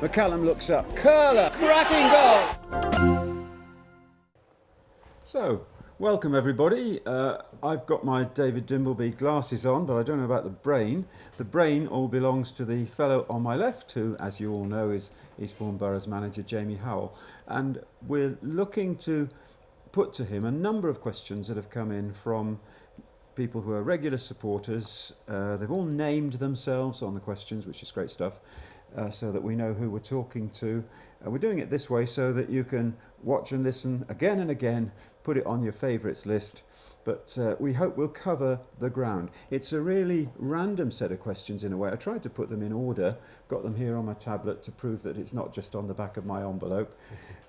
McCallum looks up. Curler! Cracking goal! So, welcome everybody. I've got my David Dimbleby glasses on, but I don't know about the brain. The brain all belongs to the fellow on my left, who, as you all know, is Eastbourne Borough's manager, Jamie Howell. And we're looking to put to him a number of questions that have come in from people who are regular supporters. They've all named themselves on the questions, which is great stuff, so that we know who we're talking to. We're doing it this way so that you can watch and listen again and again, put it on your favourites list, but we hope we'll cover the ground. It's a really random set of questions in a way. I tried to put them in order, got them here on my tablet to prove that it's not just on the back of my envelope,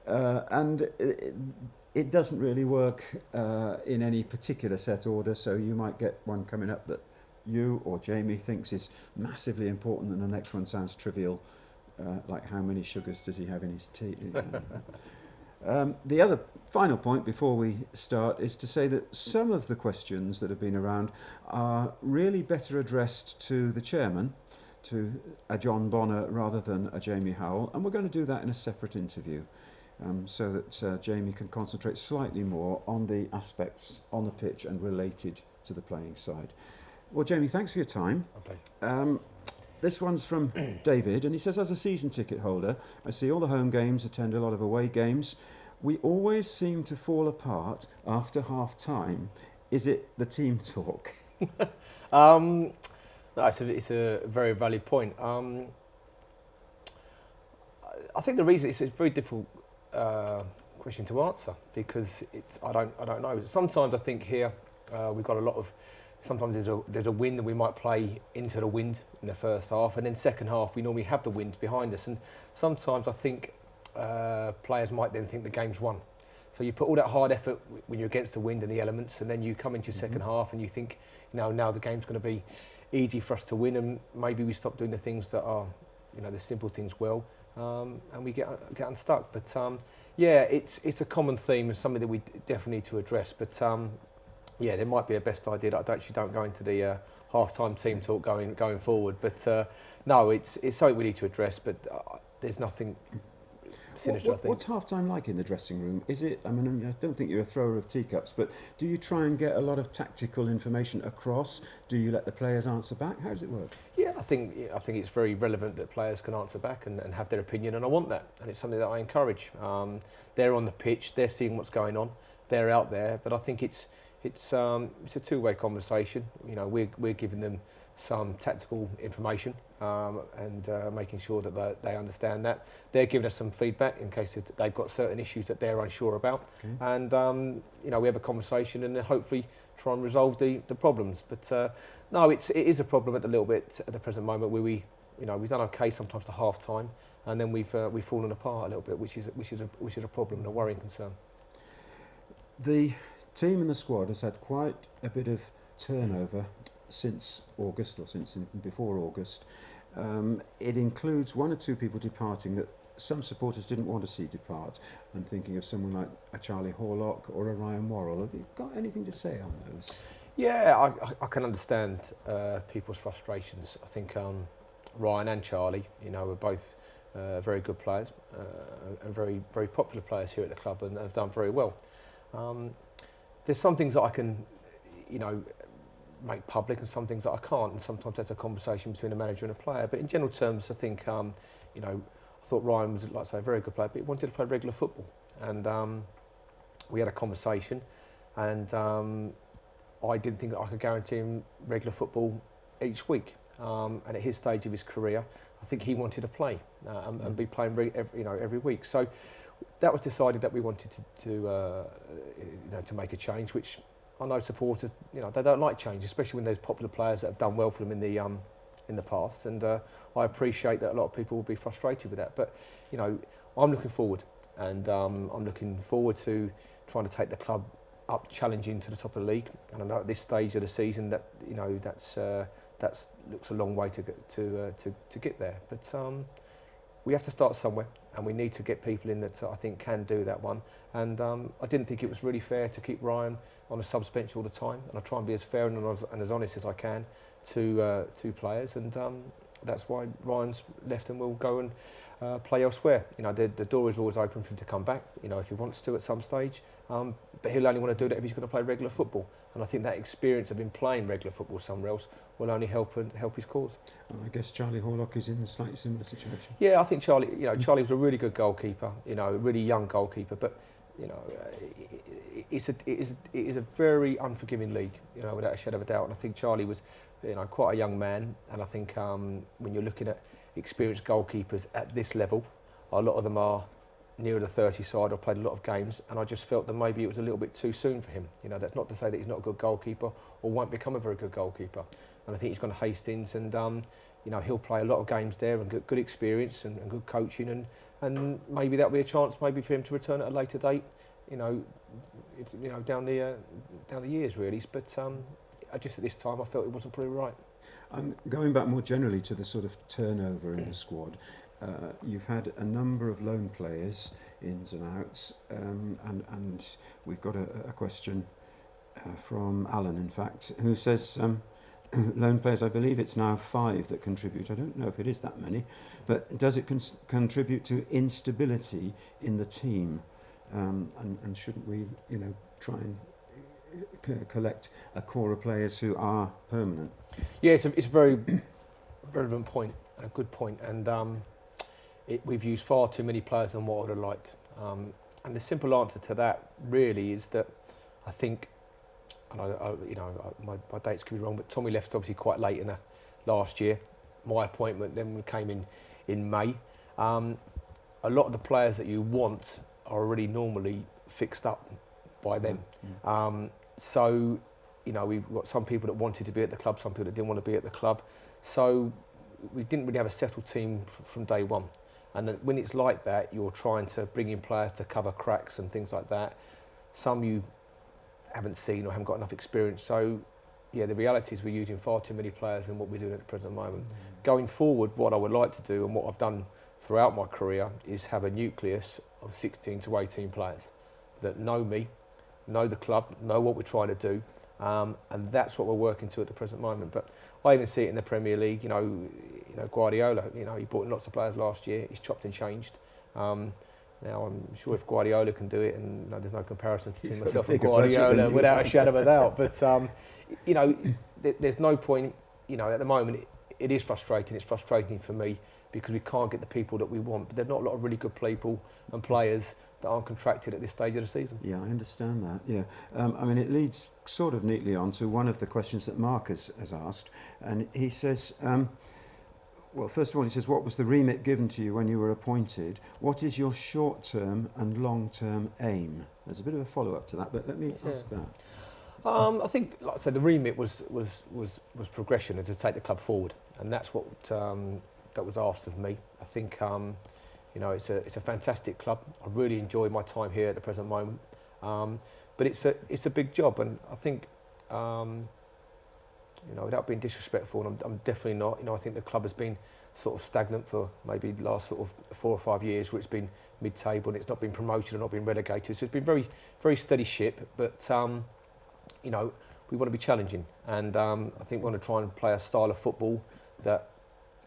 and it doesn't really work in any particular set order, so you might get one coming up that you or Jamie thinks is massively important and the next one sounds trivial, like how many sugars does he have in his tea? The other final point before we start is to say that some of the questions that have been around are really better addressed to the chairman, to a John Bonner rather than a Jamie Howell, and we're going to do that in a separate interview. So that Jamie can concentrate slightly more on the aspects on the pitch and related to the playing side. Well, Jamie, thanks for your time. Okay. This one's from David, and he says, as a season ticket holder, I see all the home games, attend a lot of away games. We always seem to fall apart after half time. Is it the team talk? No, it's a very valid point. I think the reason it's a very difficult question to answer because I don't know. Sometimes I think here we've got a lot of. Sometimes there's a wind and we might play into the wind in the first half, and then second half we normally have the wind behind us. And sometimes I think players might then think the game's won. So you put all that hard effort when you're against the wind and the elements, and then you come into your second half and you think, now the game's going to be easy for us to win, and maybe we stop doing the things that are, the simple things well, and we get unstuck. But yeah, it's a common theme and something that we definitely need to address. But yeah, there might be a best idea that I actually don't go into the half-time team talk going forward. But no, it's something we need to address. But there's nothing sinister. I think. What's half-time like in the dressing room? Is it? I mean, I don't think you're a thrower of teacups, but do you try and get a lot of tactical information across? Do you let the players answer back? How does it work? Yeah, I think it's very relevant that players can answer back and have their opinion, and I want that, and it's something that I encourage. They're on the pitch, they're seeing what's going on, they're out there, but I think it's a two-way conversation. We're giving them some tactical information and making sure that they understand that. They're giving us some feedback in case they've got certain issues that they're unsure about. Okay. And we have a conversation and then hopefully try and resolve the problems. But no, it is a problem at the present moment where we've done okay sometimes to half time, and then we've fallen apart a little bit, which is a problem and a worrying concern. The team and the squad has had quite a bit of turnover since August, or since before August. It includes one or two people departing that some supporters didn't want to see depart. I'm thinking of someone like a Charlie Horlock or a Ryan Worrell. Have you got anything to say on those? Yeah, I can understand people's frustrations. I think Ryan and Charlie, are both very good players and very, very popular players here at the club and have done very well. There's some things that I can, make public and some things that I can't, and sometimes that's a conversation between a manager and a player. But in general terms, I think, I thought Ryan was, like I say, a very good player, but he wanted to play regular football. And we had a conversation, and I didn't think that I could guarantee him regular football each week. And at his stage of his career, I think he wanted to play and be playing every week. So that was decided that we wanted to make a change, which I know supporters, they don't like change, especially when there's popular players that have done well for them in the past. And I appreciate that a lot of people will be frustrated with that. But I'm looking forward, and I'm looking forward to trying to take the club up, challenging to the top of the league. And I know at this stage of the season that that looks a long way to get there. But we have to start somewhere, and we need to get people in that I think can do that one. And I didn't think it was really fair to keep Ryan on a subs bench all the time, and I try and be as fair and as honest as I can to players. And that's why Ryan's left and will go and play elsewhere. You know, the door is always open for him to come back, you know, if he wants to at some stage. But he'll only want to do that if he's going to play regular football. And I think that experience of him playing regular football somewhere else will only help his cause. I guess Charlie Horlock is in a slightly similar situation. Yeah, I think Charlie was a really good goalkeeper, you know, a really young goalkeeper, but you know, it is a very unforgiving league, you know, without a shadow of a doubt. And I think Charlie was, you know, quite a young man. And I think when you're looking at experienced goalkeepers at this level, a lot of them are nearer the 30 side or played a lot of games, and I just felt that maybe it was a little bit too soon for him. You know, that's not to say that he's not a good goalkeeper or won't become a very good goalkeeper. And I think he's gone to Hastings, and you know, he'll play a lot of games there and get good experience and good coaching, and maybe that'll be a chance maybe for him to return at a later date. You know, down the years really. But just at this time, I felt it wasn't probably right. And going back more generally to the sort of turnover in the squad, you've had a number of loan players, ins and outs, and we've got a question from Alan, in fact, who says loan players, I believe it's now 5 that contribute. I don't know if it is that many, but does it contribute to instability in the team? And shouldn't we, you know, try and collect a core of players who are permanent? Yeah, it's a very relevant point and a good point, and we've used far too many players than what I would have liked. And the simple answer to that really is that I think, and my dates could be wrong, but Tommy left obviously quite late in the last year. My appointment then came in May. A lot of the players that you want are already normally fixed up by then. So, you know, we've got some people that wanted to be at the club, some people that didn't want to be at the club. So we didn't really have a settled team from day one. And then when it's like that, you're trying to bring in players to cover cracks and things like that. Some you haven't seen or haven't got enough experience. So, yeah, the reality is we're using far too many players than what we're doing at the present moment. Going forward, what I would like to do and what I've done throughout my career is have a nucleus of 16 to 18 players that know me, know the club, know what we're trying to do, and that's what we're working to at the present moment. But I even see it in the Premier League. You know, Guardiola. You know, he brought in lots of players last year. He's chopped and changed. Now I'm sure if Guardiola can do it, and there's no comparison between myself and Guardiola without a shadow of a doubt. But you know, there's no point. You know, at the moment it is frustrating. It's frustrating for me because we can't get the people that we want. But there's not a lot of really good people and players that aren't contracted at this stage of the season. Yeah, I understand that, yeah. I mean, it leads sort of neatly on to one of the questions that Mark has asked. And he says, well, first of all, he says, what was the remit given to you when you were appointed? What is your short-term and long-term aim? There's a bit of a follow-up to that, but let me ask that. I think, like I said, the remit was progression and to take the club forward. And that's what that was asked of me. I think you know, it's a fantastic club. I really enjoy my time here at the present moment, but it's a big job, and I think you know, without being disrespectful, and I'm definitely not. You know, I think the club has been sort of stagnant for maybe the last sort of 4 or 5 years, where it's been mid-table and it's not been promoted and not been relegated. So it's been very, very steady ship. But you know, we want to be challenging, and I think we want to try and play a style of football that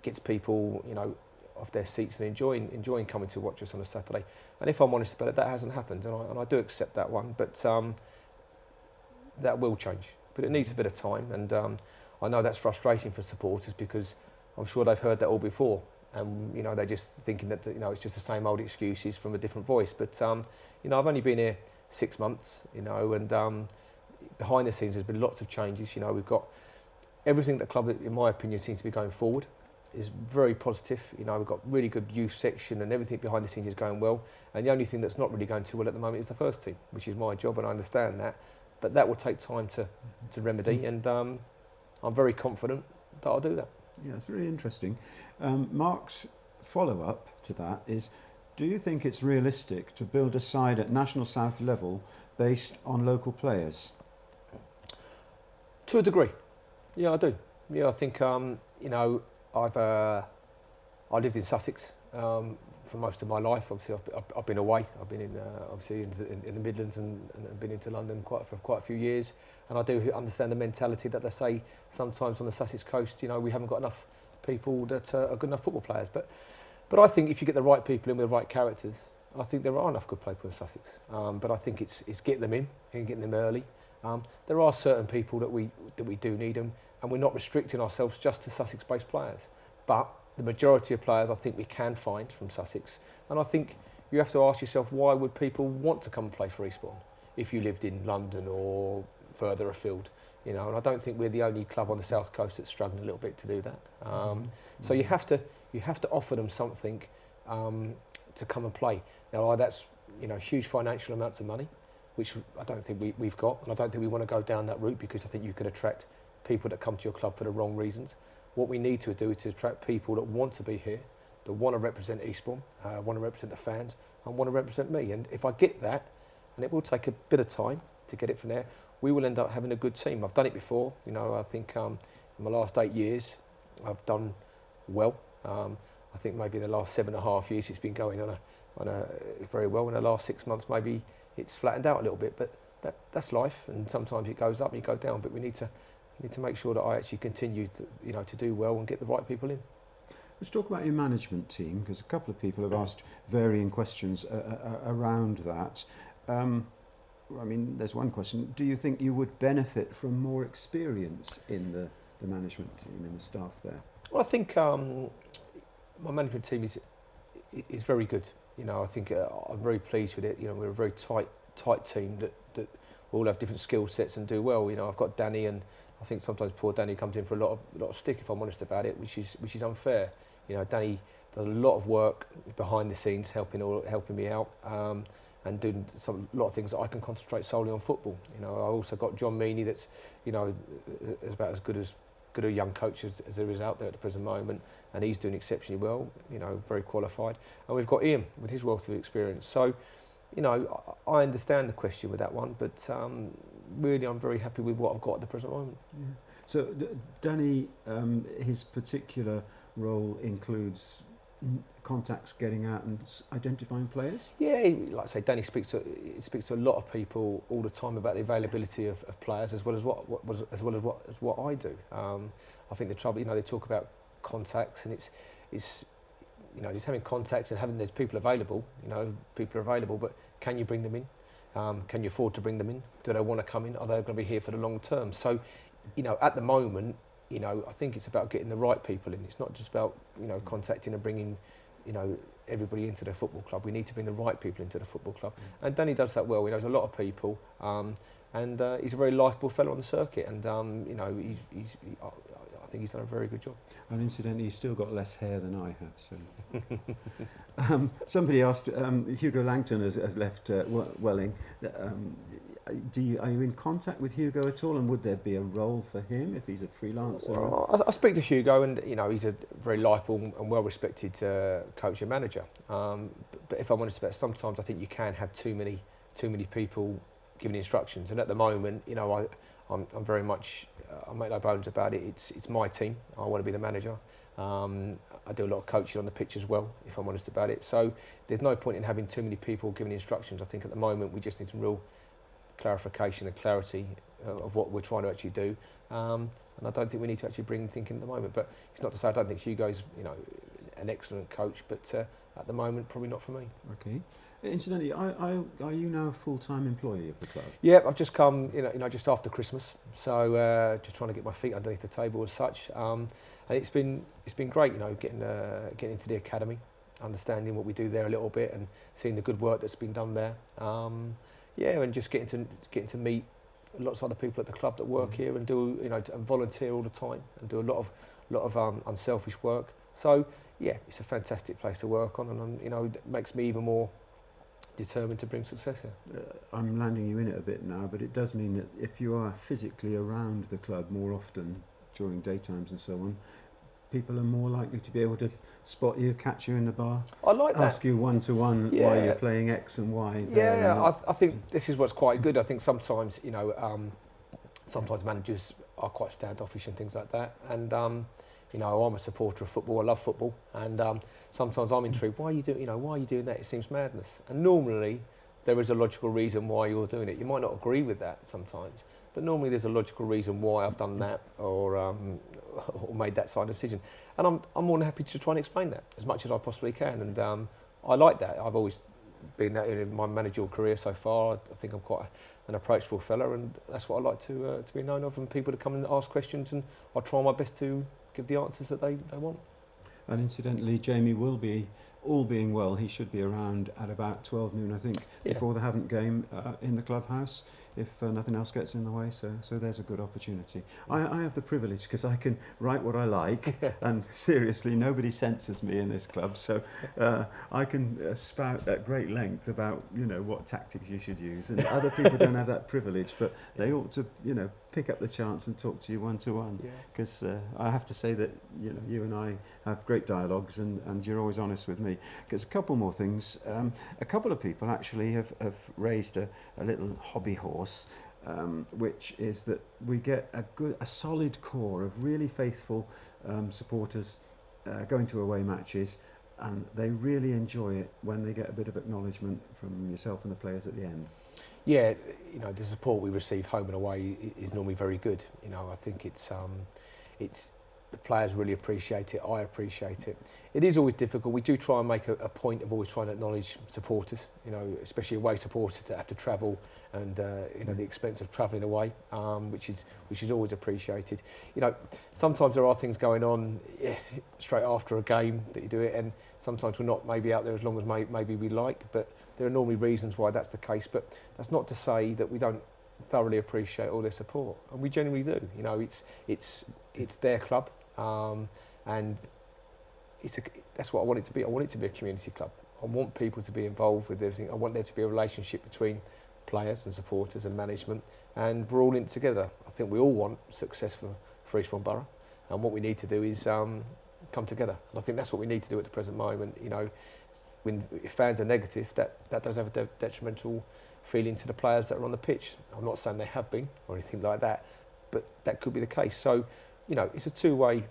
gets people, you know, off their seats and enjoying coming to watch us on a Saturday. And if I'm honest about it, that hasn't happened, and I do accept that one. But that will change. But it needs a bit of time, and I know that's frustrating for supporters because I'm sure they've heard that all before, and you know, they're just thinking that, you know, it's just the same old excuses from a different voice. But you know, I've only been here 6 months, you know, and behind the scenes there's been lots of changes. You know, we've got everything that the club, in my opinion, seems to be going forward is very positive. You know, we've got really good youth section and everything behind the scenes is going well. And the only thing that's not really going too well at the moment is the first team, which is my job, and I understand that. But that will take time to remedy, and I'm very confident that I'll do that. Yeah, it's really interesting. Mark's follow-up to that is, do you think it's realistic to build a side at National South level based on local players? To a degree, yeah, I do. Yeah, I think, you know, I lived in Sussex for most of my life. Obviously, I've been away. I've been in obviously in the Midlands and been into London for quite a few years. And I do understand the mentality that they say sometimes on the Sussex coast. You know, we haven't got enough people that are good enough football players. But I think if you get the right people in with the right characters, I think there are enough good people in Sussex. But I think it's getting them in and getting them early. There are certain people that we do need them, and we're not restricting ourselves just to Sussex-based players. But the majority of players I think we can find from Sussex. And I think you have to ask yourself, why would people want to come and play for Eastbourne if you lived in London or further afield? You know, and I don't think we're the only club on the south coast that's struggling a little bit to do that. So you have to offer them something to come and play. Now that's huge financial amounts of money, which I don't think we've got, and I don't think we want to go down that route, because I think you could attract people that come to your club for the wrong reasons. What we need to do is to attract people that want to be here, that want to represent Eastbourne, want to represent the fans, and want to represent me. And if I get that, and it will take a bit of time to get it from there, we will end up having a good team. I've done it before. I think in my last 8 years, I've done well. I think maybe in the last 7.5 years, it's been going on a very well. In the last 6 months, maybe it's flattened out a little bit. But that's life, and sometimes it goes up and you go down. But we need to make sure that I actually continue to do well and get the right people in. Let's talk about your management team, because a couple of people have asked varying questions around that. There's one question. Do you think you would benefit from more experience in the management team, in the staff there? Well, I think my management team is very good. I think I'm very pleased with it. We're a very tight team that all have different skill sets and do well. I've got Danny, and I think sometimes poor Danny comes in for a lot of stick, if I'm honest about it, which is unfair. Danny does a lot of work behind the scenes, helping me out, and doing a lot of things that I can concentrate solely on football. I also got John Meaney, that's is about as good a young coach as there is out there at the present moment, and he's doing exceptionally well. Very qualified, and we've got Ian with his wealth of experience. So, I understand the question with that one, but really I'm very happy with what I've got at the present moment. Yeah. So Danny, his particular role includes contacts, getting out and identifying players? Yeah, like I say, Danny speaks to a lot of people all the time about the availability of players, as well as what I do. I think the trouble, they talk about contacts, and it's having contacts and having those people available. People are available, but can you bring them in? Can you afford to bring them in? Do they want to come in? Are they going to be here for the long term? So, at the moment, I think it's about getting the right people in. It's not just about, contacting and bringing, everybody into the football club. We need to bring the right people into the football club. And Danny does that well. He knows a lot of people, and he's a very likeable fellow on the circuit. And, I think he's done a very good job. And incidentally, he's still got less hair than I have. So, somebody asked, Hugo Langton has left Welling. Are you in contact with Hugo at all, and would there be a role for him if he's a freelancer? Well, I speak to Hugo, and he's a very likeable and well-respected coach and manager. But if I'm honest about it, sometimes I think you can have too many people giving instructions. And at the moment, I'm very much, I make no bones about it. It's my team. I want to be the manager. I do a lot of coaching on the pitch as well, if I'm honest about it. So there's no point in having too many people giving instructions. I think at the moment we just need some real clarification and clarity of what we're trying to actually do, and I don't think we need to actually bring thinking at the moment. But it's not to say I don't think Hugo's an excellent coach, but at the moment probably not for me. Okay. Incidentally, are you now a full-time employee of the club? Yeah, I've just come just after Christmas, so just trying to get my feet underneath the table as such, and it's been great, getting into the academy, understanding what we do there a little bit, and seeing the good work that's been done there. Yeah, and just getting to meet lots of other people at the club that work here and do and volunteer all the time and do a lot of unselfish work. So yeah, it's a fantastic place to work on, and it makes me even more determined to bring success here. I'm landing you in it a bit now, but it does mean that if you are physically around the club more often during daytimes and so on, people are more likely to be able to spot you, catch you in the bar. I like that. Ask you one-to-one why you're playing X and Y. Yeah, I think this is what's quite good. I think sometimes, sometimes managers are quite standoffish and things like that. And, I'm a supporter of football. I love football. And sometimes I'm intrigued. Why are you doing that? It seems madness. And normally there is a logical reason why you're doing it. You might not agree with that sometimes, but normally there's a logical reason why I've done that or made that side of decision. And I'm more than happy to try and explain that as much as I possibly can. And I like that. I've always been that in my managerial career so far. I think I'm quite an approachable fella, and that's what I like to be known of, and people to come and ask questions, and I'll try my best to give the answers that they want. And incidentally, Jamie will be, all being well, he should be around at about 12 noon, I think, before the Hampton game in the clubhouse, if nothing else gets in the way. So there's a good opportunity. I have the privilege, because I can write what I like, and seriously, nobody censors me in this club. So I can spout at great length about, what tactics you should use. And other people don't have that privilege, but they ought to, pick up the chance and talk to you one-to-one. Because I have to say that, you and I have great dialogues, and you're always honest with me. Because a couple more things. A couple of people actually have raised a little hobby horse, which is that we get a solid core of really faithful supporters going to away matches, and they really enjoy it when they get a bit of acknowledgement from yourself and the players at the end. Yeah, the support we receive home and away is normally very good. I think it's the players really appreciate it. I appreciate it. It is always difficult. We do try and make a point of always trying to acknowledge supporters, especially away supporters that have to travel, and the expense of travelling away, which is always appreciated. Sometimes there are things going on straight after a game that you do it, and sometimes we're not maybe out there as long as maybe we like, but there are normally reasons why that's the case. But that's not to say that we don't thoroughly appreciate all their support, and we genuinely do. It's their club, and that's what I want it to be. I want it to be a community club. I want people to be involved with everything. I want there to be a relationship between players and supporters and management, and we're all in it together. I think we all want success for Eastbourne Borough, and what we need to do is come together. And I think that's what we need to do at the present moment. If fans are negative, that does have a detrimental feeling to the players that are on the pitch. I'm not saying they have been or anything like that, but that could be the case. So, it's a two-way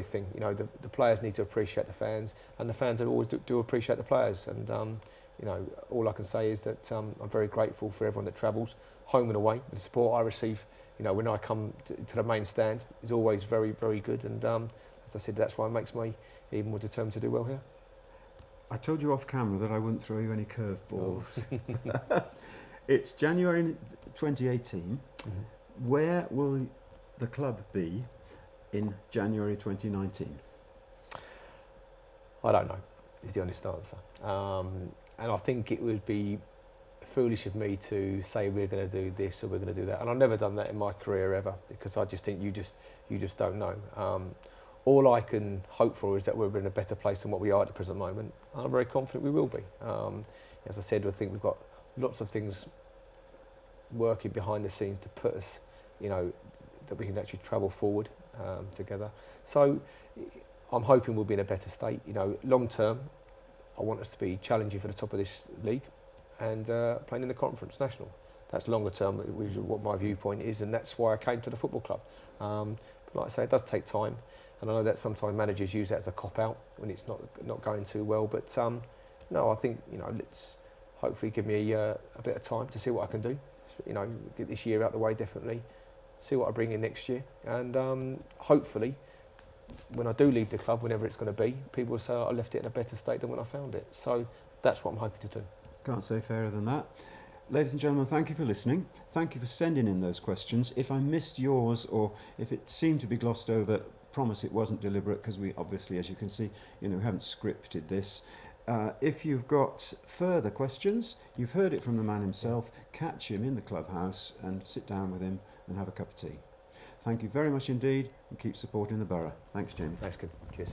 thing. The players need to appreciate the fans, and the fans always do appreciate the players. And all I can say is that I'm very grateful for everyone that travels home and away. The support I receive, when I come to the main stand, is always very, very good. And as I said, that's why it makes me even more determined to do well here. I told you off camera that I wouldn't throw you any curveballs. It's January 2018. Mm-hmm. Where will the club be in January 2019? I don't know, is the honest answer. And I think it would be foolish of me to say we're going to do this or we're going to do that. And I've never done that in my career ever, because I just think you just don't know. All I can hope for is that we're in a better place than what we are at the present moment. And I'm very confident we will be. As I said, I think we've got lots of things working behind the scenes to put us, that we can actually travel forward together. So I'm hoping we'll be in a better state. Long term, I want us to be challenging for the top of this league and playing in the Conference National. That's longer term, which is what my viewpoint is, and that's why I came to the football club. But like I say, it does take time. And I know that sometimes managers use that as a cop-out when it's not going too well. But no, I think let's hopefully give me a bit of time to see what I can do. Get this year out the way, definitely. See what I bring in next year, and hopefully, when I do leave the club, whenever it's going to be, people will say I left it in a better state than when I found it. So that's what I'm hoping to do. Can't say fairer than that. Ladies and gentlemen, thank you for listening. Thank you for sending in those questions. If I missed yours, or if it seemed to be glossed over, promise it wasn't deliberate, because we obviously, as you can see, haven't scripted this. If you've got further questions, you've heard it from the man himself, catch him in the clubhouse and sit down with him and have a cup of tea. Thank you very much indeed, and keep supporting the borough. Thanks, Jamie. That's good. Cheers.